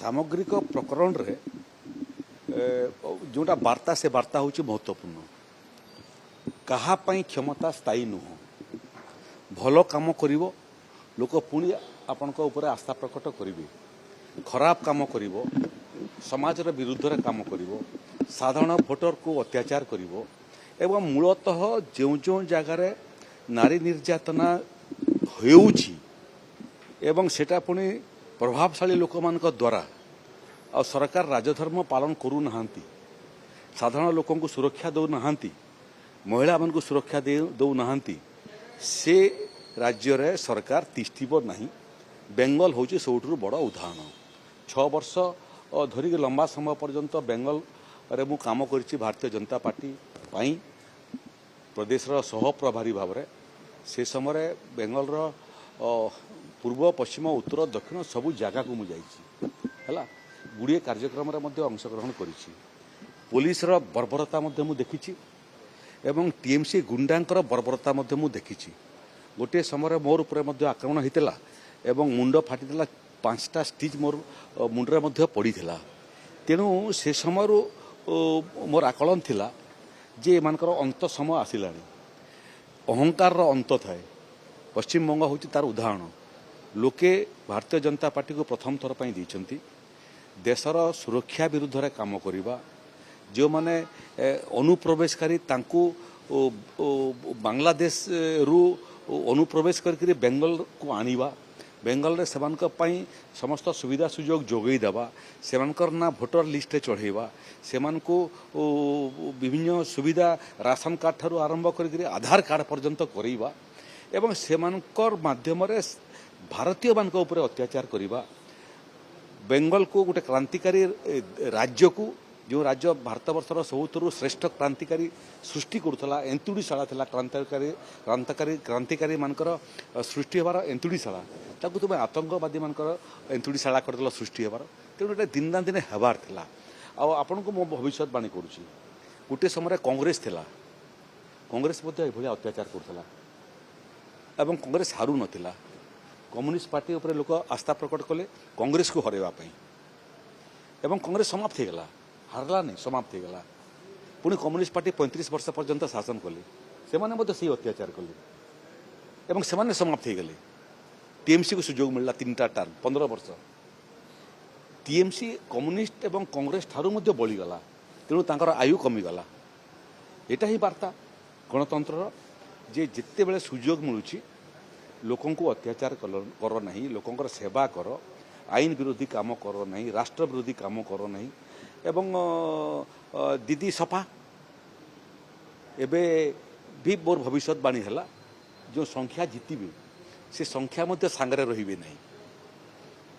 सामग्रिक प्रकरण रे जोटा वार्ता से वार्ता हूँ महत्वपूर्ण कहापाई क्षमता स्थायी नुह भल कम कर लोक पुणी आपण आस्था प्रकट करेंगे खराब कम कर समाज विरुद्ध रे काम कर साधारण भोटर को अत्याचार कर मूलतः जो जो जगार नारी निर्यातना होउछि एवं सेटा पुणी प्रभावशाली लोक मान द्वारा आ सरकार राजधर्म पालन करू नाहांती साधारण लोक को सुरक्षा दौ नाहांती महिला मान को सुरक्षा दौ नाहांती से राज्य रे सरकार तिष्ठिब नहीं बेंगल होची सबुठु बड़ उदाहरण 6 वर्ष धरिक लंबा समय पर्यंत बेंगल रे मु काम करिछि भारतीय जनता पार्टी पाई प्रदेश रो सह प्रभारी भाव रे से समय बेंगल रो पूर्व पश्चिम उत्तर दक्षिण सबु जगह को मु जाइछि हला गुड़िए कार्यक्रम रे मध्य अंशग्रहण करिछि पुलिस रो बर्बरता मध्य मु देखिछि एवं टीएमसी गुंडांकर बर्बरता मध्य मु देखिछि गोटे समय मोर उपरे मध्य आक्रमण होइतिला एवं मुंड फाटिला 5टा स्टिच मोर मुंडरे मध्य पड़ीथिला तेणु से समय मोर आकलन थिला जे एमानकर अंत समय आसिलानी अहंकार रो अंत थाए पश्चिम बंग होची तार उदाहरण लोके भारतीय जनता पार्टी को प्रथम थर पई दैछंती देशर सुरक्षा विरुद्ध रे काम करिबा जो माने अनुप्रवेशकारी तांको बांग्लादेश रु अनुप्रवेश करके बेंगल को आनिबा बेंगल रे सेमानक पई समस्त सुविधा सुयोग जोगई देबा सेमानकर ना भोटर लिस्ट चढ़ेबा सेमानको विभिन्न सुविधा राशन कार्ड ठारू आरंभ करके आधार कार्ड पर्यंत करइबा एवं सेमानकर माध्यम रे भारतीय मानक ऊपर अत्याचार करिबा बेंगल को गोटे क्रांतिकारी राज्य को जो राज्य भारतवर्षर सबुठु श्रेष्ठ क्रांतिकारी सृष्टि करुला एंतुड़ीशाला थिला क्रांतिकारी मानकर सृष्टि होबार एंतुड़ीशाला ताकू तुम आतंकवादी मानकर एंतुड़ीशाला करदेल सृष्टि होबार तेणु एटा दिन ना दिने हेबार थिला आपण को मो भविष्यवाणी करुछि गोटे समय कांग्रेस थिला कांग्रेस मध्ये एभली अत्याचार करुला एवं कांग्रेस हारू नथिला कम्युनिस्ट पार्टी उपरे लोक आस्था प्रकट कले कांग्रेस को हरेवा पई एवं कांग्रेस समाप्त हो गला हारला नहीं समाप्त हो गला पुणी कम्युनिस्ट पार्टी 35 वर्ष पर्यंत शासन कले से माने अत्याचार कले एवं से माने समाप्त हो गले टीएमसी को सुजोग मिलला 3टा टर्म 15 वर्ष टीएमसी कम्युनिस्ट एवं कांग्रेस ठारू मध्ये बळीगला तेणु तांकर आयु कमीगला एटा ही वार्ता गणतंत्र जे जिते बेले सुजोग मिलुछि लोकों को अत्याचार कर नहीं लोकों सेवा कर आईन विरोधी काम कर नहीं राष्ट्र विरोधी काम कर नहीं एवं दीदी सफा एबे भी मोर भविष्यवाणी है जो संख्या जीतबे से संख्या मध्य सांगरे रहिबे नहीं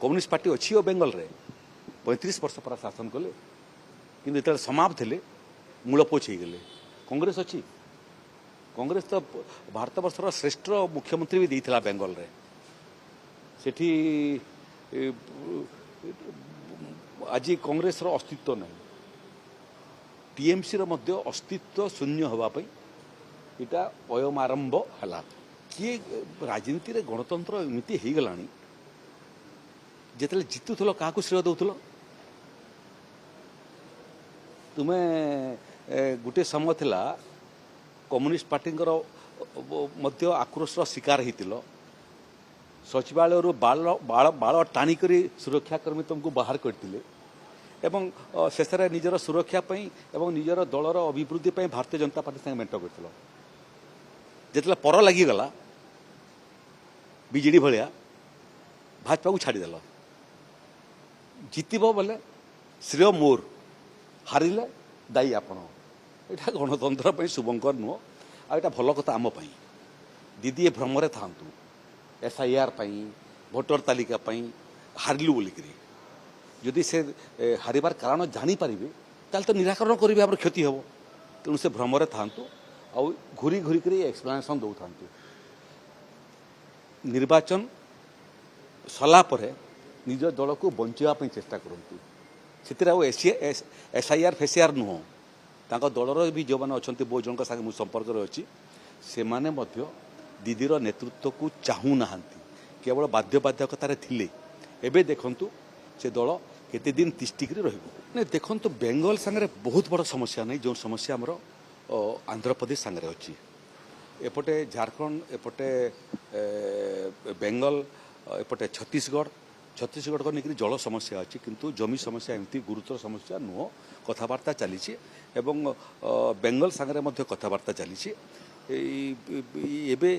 कम्युनिस्ट पार्टी अच्छी बेंगल रे 35 वर्ष पर शासन कले किंतु इतने समाप्त थे मूलपोच हो गले कांग्रेस अच्छी कांग्रेस तो भारतवर्षर श्रेष्ठ मुख्यमंत्री भी देइथिला बेंगल रे सेठी आज कांग्रेस रो अस्तित्व नहीं टीएमसी रो मध्य अस्तित्व शून्य होबा पई इटा अयम आरंभ हला किए राजनीति रे गणतंत्र एमिति हे गलानी जेतले जितुथलो काहाकू श्रेय दउथलो तुमे गुटे समय थिला कम्युनिस्ट पार्टी मध्य आक्रोश शिकार होइतिलो सचिवालय बाल टाणी करी सुरक्षाकर्मी तुमको बाहर करते एवं शेष निजर सुरक्षा एवं निजर दलर अभिवृद्धि भारतीय जनता पार्टी संगे मेंट कर जिते पर लगिगला बीजेडी भाया भाजपा को छाड़देल जितब बोले श्रेय मोर हारिले दायी आपण एटा गणतंत्र शुभंकर नुह आ एटा भल कथा आम दीदी ए भ्रमरे थांतु एसआईआर भोटर तालिका हारिलु बोलिकी जदि से हारिबार कारण जानीपारे तो निराकरण करेंगे आम क्षति हम तेणु से भ्रमरे थांतु आ घूरी घूरी कर एक्सप्लेनेशन दौ था निर्वाचन सलापर निज दल को बचापी चेष्टा करती से एसआईआर फेसीआर नुह तांका दलर भी जो मैंने अच्छा बहुत जन संगे संपर्क अच्छी से माने दीदीर नेतृत्व को चाहू ना केवल बाध्यबाधकतार थिले एबे देखंतु से दल केते दिन तिष्टिकी रहिबो नहीं देखंतु बेंगल संगे बहुत बड़ समस्या नहीं जो समस्या हमर आंध्र प्रदेश संगे अछि एपटे झारखंड एपटे बेंगल एपटे छत्तीसगढ़ को लेकर जल समस्या अच्छी किंतु जमी समस्या एमती गुरुतर समस्या नुह कथबार्ता चली एवं बेंगल सांगरे मध्य कथबार्ता चली एबे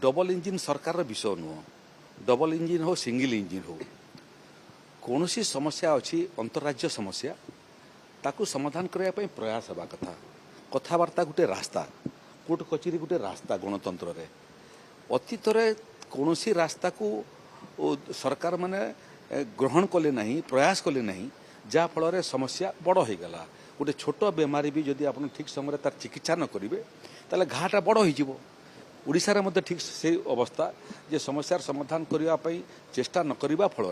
डबल इंजिन सरकार विषय नुह डबल इंजिन हो सिंगल इंजिन हो कौन सी समस्या अच्छी अंतर्राज्य समस्या ताकू समाधान करने प्रयास हवा कथा कथबार्ता गोटे रास्ता कोर्ट कचेरी गोटे रास्ता गणतंत्र रे अतीत कौन सी रास्ता को सरकार माने ग्रहण कले नहीं प्रयास कले नहीं जहाँ फल समस्या बड़ हो गला गोटे छोट बेमारी भी जदि आप ठीक समय तार चिकित्सा न करेंगे ताले घाटा बड़ हो ओडिशा मध्य ठीक से अवस्था जे समस्यार समाधान करने चेष्टा न करने फल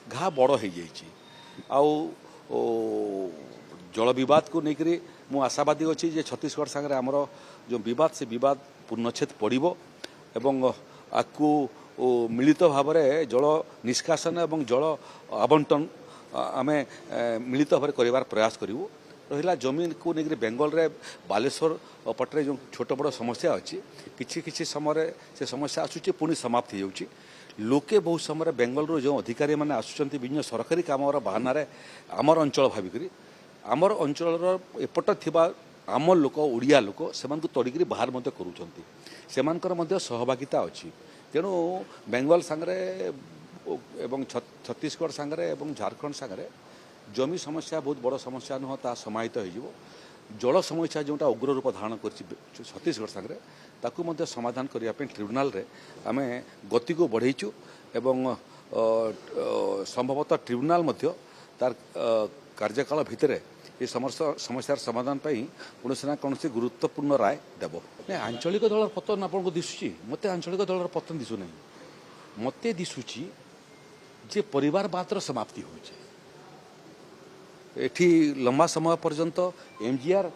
घा बड़ हो जल विवाद को लेकर मु आशावादी अच्छी जे छत्तीसगढ़ सांगे आमर जो विवाद से विवाद पूर्णच्छेद पड़ो एवं आपको मिलित भाव में जल निष्कासन एवं जल आवंटन आमे मिलित भाव कर प्रयास करूँ रहा जमीन को लेकर बेंगल रे बालेश्वर पटे जो छोट बड़ समस्या अच्छी किसी समय से समस्या आसूँ पुणी समाप्त हो जाऊँगी लोके बहुत समय बेंगल रो जो अधिकारी मैंने आसुँच विभिन्न सरकारी काम बाहाना आमर अंचल भाविक आमर अंचल एपट थिबा आम लोक ओडिया लोक से तड़िकी बाहर कर सहभागिता अच्छी तेणु बेंगल सांगरे एवं छत्तीसगढ़ सांगरे एवं झारखंड सांगरे जमी समस्या बहुत बड़ समस्या नुह ता समाहित हो जल समस्या जोटा उग्र रूप धारण कर छत्तीसगढ़ सांगरे ताकू मध्य समाधान करने ट्रिब्यूनाल रे आमे गति को बढ़ेचु एवं संभवतः ट्रिब्यूनाल मध्य तार कार्यकाल भितर ये समस्यार समाधान कौन ना कौन गुरुत्वपूर्ण राय देव नहीं आंचलिक दल पतन आपको दिशुची मत आंचलिक दल पतन दिशु ना मत दिशुची जे परिवारवादर समाप्ति होठी लंबा समय पर्यंत एमजीआर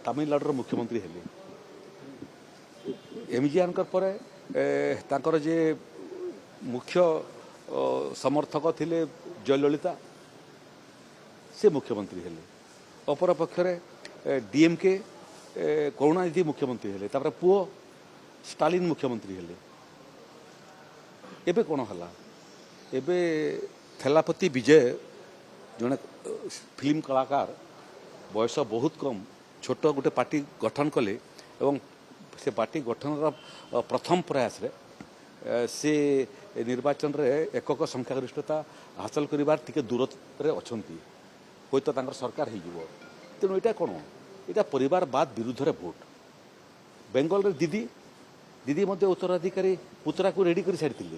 तमिलनाडुर मुख्यमंत्री हेले एमजीआर पर जे मुख्य समर्थक थिले जयललिता से मुख्यमंत्री हेले अपर पक्षरे डीएमके करुणानिधि मुख्यमंत्री हेले तापर पुओ स्टालिन मुख्यमंत्री हेले एबे कौन हला एबे थेलापति विजय जने फिल्म कलाकार बयस बहुत कम छोट गोटे पार्टी गठन कले एवं से पार्टी गठन प्रथम प्रयास रे से निर्वाचन रे एकक संख्यागरिष्ठता हासिल करिवार टिके दूरत्व रे अछंती हूँ तो सरकार हो तेणु यहाँ कौन यहाँ परिवारवाद विरुद्ध रे भोट बेंगल रे दीदी मध्य उत्तराधिकारी पुतरा को रेडी कर सारी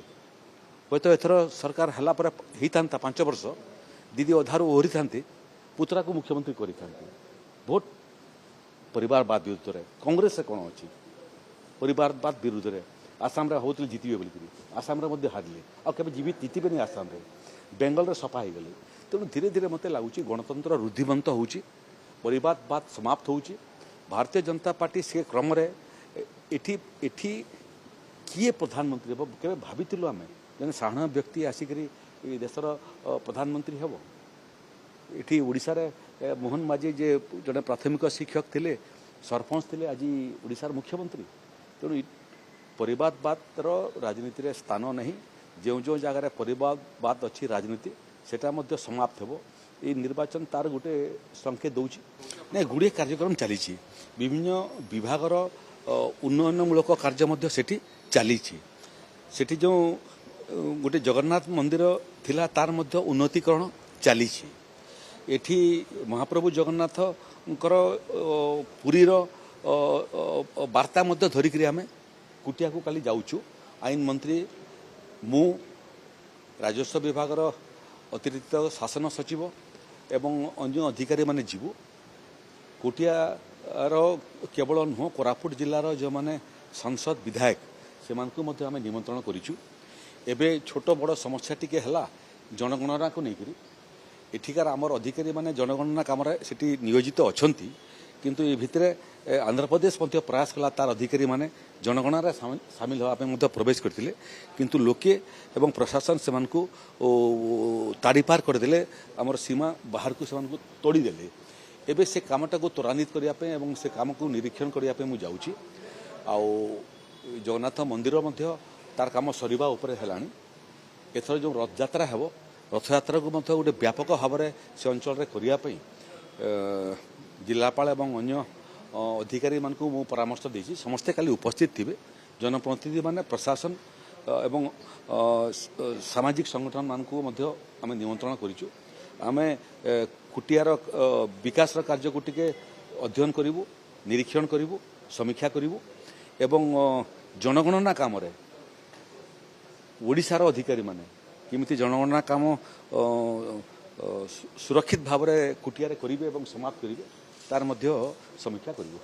हूँ तो एथर सरकार है होता 5 वर्ष दीदी अधारू ओहरी था पुतरा को मुख्यमंत्री करी भोट परिवारवाद विरुद्ध रे कांग्रेस से कौन अच्छी परिवारवाद विरुद्ध रे आसाम रे होते जीतबे बोलिकी आसाम रे हारिले आबे जीतबे नहीं आसाम रे बेंगल रे सफा हो गले तेणु धीरे धीरे मत लगुच गणतंत्र रुद्धिमंत होची परिवारवाद समाप्त होची भारतीय जनता पार्टी से क्रम एठी किए प्रधानमंत्री हे के भाविलु आम जन साधारण व्यक्ति आसिक देशर प्रधानमंत्री हे ये ओडिशा रे मोहन माझी जे जड़े प्राथमिक शिक्षक थे सरपंच थे आज ओडिशार मुख्यमंत्री तेणु परिवारवाद राजनीति रे स्थान नहीं जो जो जगार परिवारवाद अच्छी राजनीति सेटा मध्य समाप्त हो ये निर्वाचन तार गोटे संकेत दूची नहीं गुड़े कार्यक्रम चली विभिन्न विभागर उन्नयनमूलक कार्य मध्य सेठी चली सेठी जो गोटे जगन्नाथ मंदिर थिला तार मध्य उन्नतीकरण चली एठी महाप्रभु जगन्नाथ पुरीर वार्ता मध्य धरिक आम कुटिया को काली जाऊँ आईन मंत्री मु राजस्व विभागर अतिरिक्त शासन सचिव एवं अन्य अधिकारी माने जीवु कोटियार केवल नुह कोरापुट जिलार जो माने संसद विधायक से आम निमंत्रण करूँ एबे छोट बड़ समस्या टिके हला जनगणना को लेकर एठिकार आमर अधिकारी माने जनगणना काम नियोजित अछंती किंतु ये भितरे आंध्रप्रदेश मध्य प्रयास कला तार अधिकारी माने जनगणना सामिल होगा मध्य प्रवेश करथिले किंतु लोके एवं प्रशासन से ताड़ीपार करदेले आमर सीमा बाहर को से तोड़ी देले एबे से कामटा को त्वरान्वित करिया पे एवं से काम को निरीक्षण करिया पे मु जाउची आउ जगन्नाथ मंदिर मध्य तार काम सरीबा ऊपर हेलानी एथर जो रथयात्रा हेबो रथयात्रा को मध्य गोटे व्यापक भाव में से अंचल करिया पे जिलापाल एवं अन्य अधिकारी मानकु मु परामर्श देछि समस्ते खाली उपस्थित थिबे जनप्रतिनिधि माने प्रशासन एवं सामाजिक संगठन मानकु मध्य आमे निमंत्रण करिछु आमे कुटियार विकास कार्य को टिके अध्ययन करिवु निरीक्षण करिवु समीक्षा करिवु एवं जनगणना काम रे ओडिशार अधिकारी माने किमिति जनगणना काम सुरक्षित भाव में कुटिया करेंगे और समाप्त करेंगे तार मध्य समीक्षा करिवु।